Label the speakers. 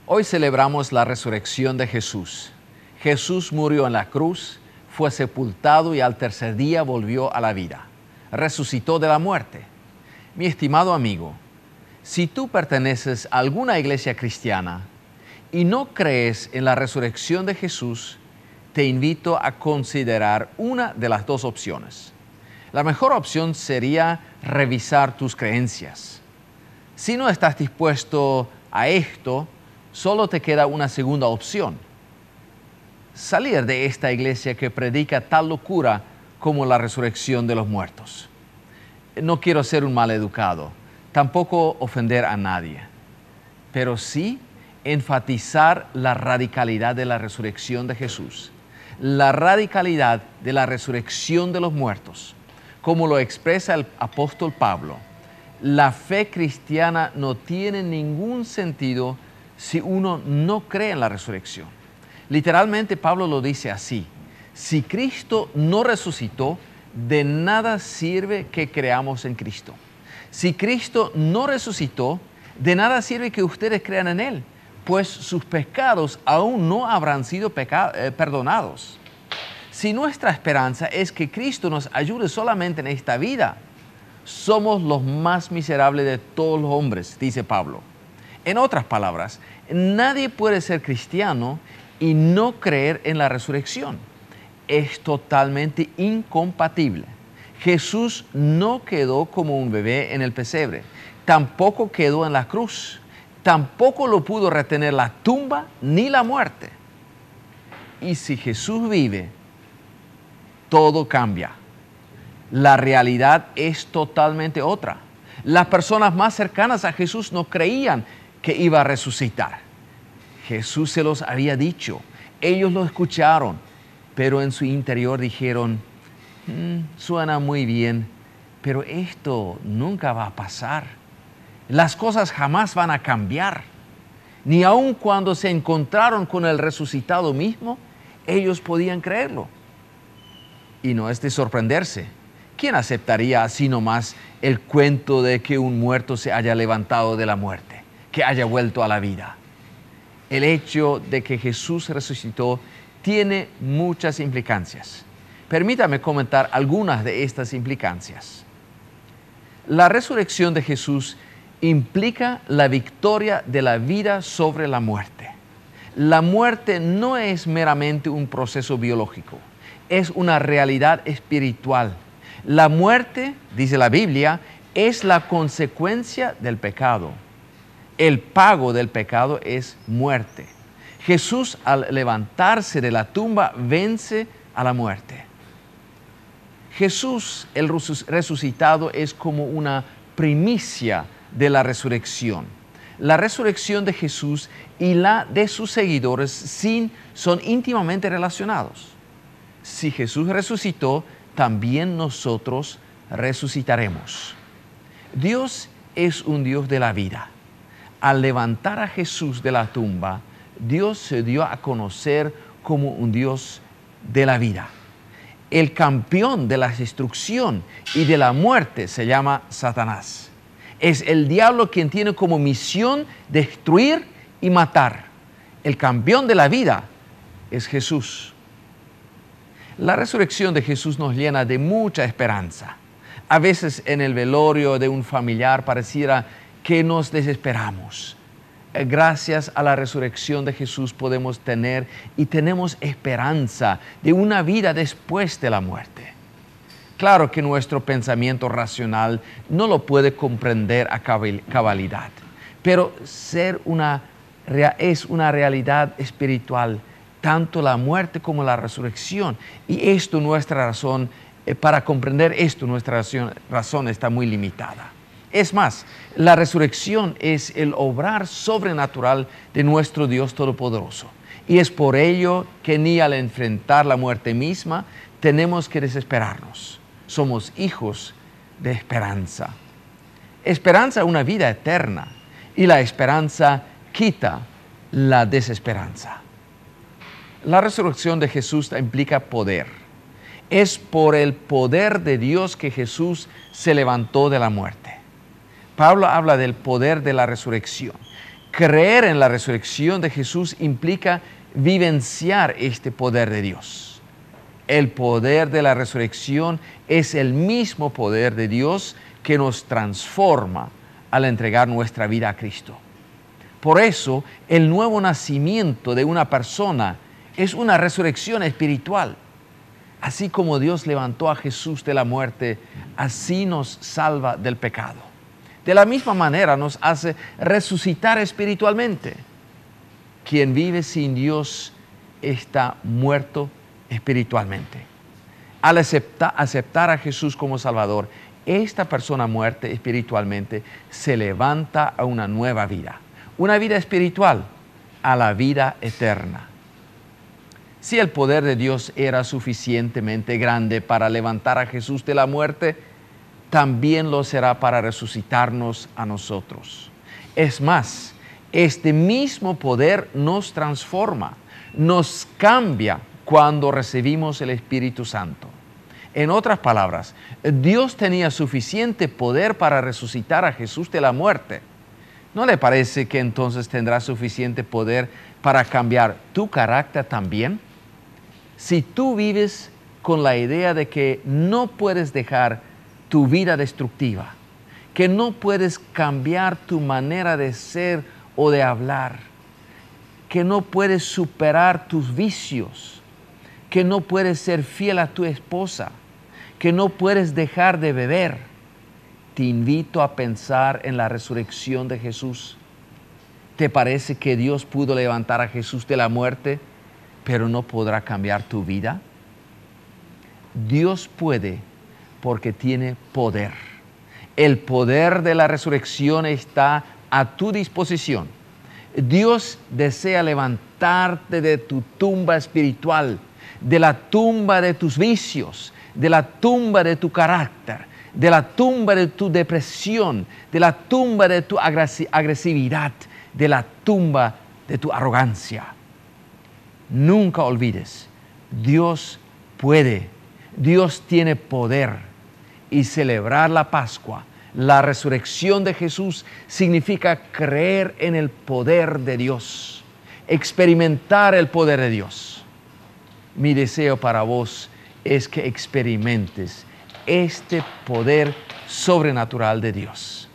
Speaker 1: Hoy celebramos la resurrección de Jesús. Jesús murió en la cruz, fue sepultado y al tercer día volvió a la vida. Resucitó de la muerte. Mi estimado amigo, si tú perteneces a alguna iglesia cristiana y no crees en la resurrección de Jesús, te invito a considerar una de las dos opciones. La mejor opción sería revisar tus creencias. Si no estás dispuesto a esto, solo te queda una segunda opción: salir de esta iglesia que predica tal locura como la resurrección de los muertos. No quiero ser un maleducado, tampoco ofender a nadie, pero sí enfatizar la radicalidad de la resurrección de Jesús, la radicalidad de la resurrección de los muertos. Como lo expresa el apóstol Pablo, la fe cristiana no tiene ningún sentido si uno no cree en la resurrección. Literalmente Pablo lo dice así: si Cristo no resucitó, de nada sirve que creamos en Cristo. Si Cristo no resucitó, de nada sirve que ustedes crean en Él, pues sus pecados aún no habrán sido perdonados. Si nuestra esperanza es que Cristo nos ayude solamente en esta vida, somos los más miserables de todos los hombres, dice Pablo. En otras palabras, nadie puede ser cristiano y no creer en la resurrección. Es totalmente incompatible. Jesús no quedó como un bebé en el pesebre, tampoco quedó en la cruz, tampoco lo pudo retener la tumba ni la muerte. Y si Jesús vive, todo cambia. La realidad es totalmente otra. Las personas más cercanas a Jesús no creían que iba a resucitar. Jesús se los había dicho, ellos lo escucharon, pero en su interior dijeron: suena muy bien, pero esto nunca va a pasar. Las cosas jamás van a cambiar. Ni aun cuando se encontraron con el resucitado mismo, ellos podían creerlo. Y no es de sorprenderse. ¿Quién aceptaría así nomás el cuento de que un muerto se haya levantado de la muerte, que haya vuelto a la vida? El hecho de que Jesús resucitó tiene muchas implicancias. Permítame comentar algunas de estas implicancias. La resurrección de Jesús implica la victoria de la vida sobre la muerte. La muerte no es meramente un proceso biológico, es una realidad espiritual. La muerte, dice la Biblia, es la consecuencia del pecado. El pago del pecado es muerte. Jesús, al levantarse de la tumba, vence a la muerte. Jesús, el resucitado, es como una primicia de la resurrección. La resurrección de Jesús y la de sus seguidores son íntimamente relacionados. Si Jesús resucitó, también nosotros resucitaremos. Dios es un Dios de la vida. Al levantar a Jesús de la tumba, Dios se dio a conocer como un Dios de la vida. El campeón de la destrucción y de la muerte se llama Satanás. Es el diablo quien tiene como misión destruir y matar. El campeón de la vida es Jesús. La resurrección de Jesús nos llena de mucha esperanza. A veces en el velorio de un familiar pareciera que nos desesperamos. Gracias a la resurrección de Jesús podemos tener y tenemos esperanza de una vida después de la muerte. Claro que nuestro pensamiento racional no lo puede comprender a cabalidad, pero es una realidad espiritual, tanto la muerte como la resurrección. Y esto, nuestra razón, para comprender esto, nuestra razón está muy limitada. Es más, la resurrección es el obrar sobrenatural de nuestro Dios Todopoderoso. Y es por ello que ni al enfrentar la muerte misma tenemos que desesperarnos. Somos hijos de esperanza. Esperanza, una vida eterna. Y la esperanza quita la desesperanza. La resurrección de Jesús implica poder. Es por el poder de Dios que Jesús se levantó de la muerte. Pablo habla del poder de la resurrección. Creer en la resurrección de Jesús implica vivenciar este poder de Dios. El poder de la resurrección es el mismo poder de Dios que nos transforma al entregar nuestra vida a Cristo. Por eso, el nuevo nacimiento de una persona es una resurrección espiritual. Así como Dios levantó a Jesús de la muerte, así nos salva del pecado. De la misma manera nos hace resucitar espiritualmente. Quien vive sin Dios está muerto espiritualmente. Al aceptar a Jesús como Salvador, esta persona muerta espiritualmente se levanta a una nueva vida. Una vida espiritual a la vida eterna. Si el poder de Dios era suficientemente grande para levantar a Jesús de la muerte, también lo será para resucitarnos a nosotros. Es más, este mismo poder nos transforma, nos cambia cuando recibimos el Espíritu Santo. En otras palabras, Dios tenía suficiente poder para resucitar a Jesús de la muerte. ¿No le parece que entonces tendrá suficiente poder para cambiar tu carácter también? Si tú vives con la idea de que no puedes dejar tu vida destructiva, que no puedes cambiar tu manera de ser o de hablar, que no puedes superar tus vicios, que no puedes ser fiel a tu esposa, que no puedes dejar de beber, te invito a pensar en la resurrección de Jesús. ¿Te parece que Dios pudo levantar a Jesús de la muerte, pero no podrá cambiar tu vida? Dios puede porque tiene poder. El poder de la resurrección está a tu disposición. Dios desea levantarte de tu tumba espiritual, de la tumba de tus vicios, de la tumba de tu carácter, de la tumba de tu depresión, de la tumba de tu agresividad, de la tumba de tu arrogancia. Nunca olvides, Dios puede, Dios tiene poder, y celebrar la Pascua, la resurrección de Jesús, significa creer en el poder de Dios, experimentar el poder de Dios. Mi deseo para vos es que experimentes este poder sobrenatural de Dios.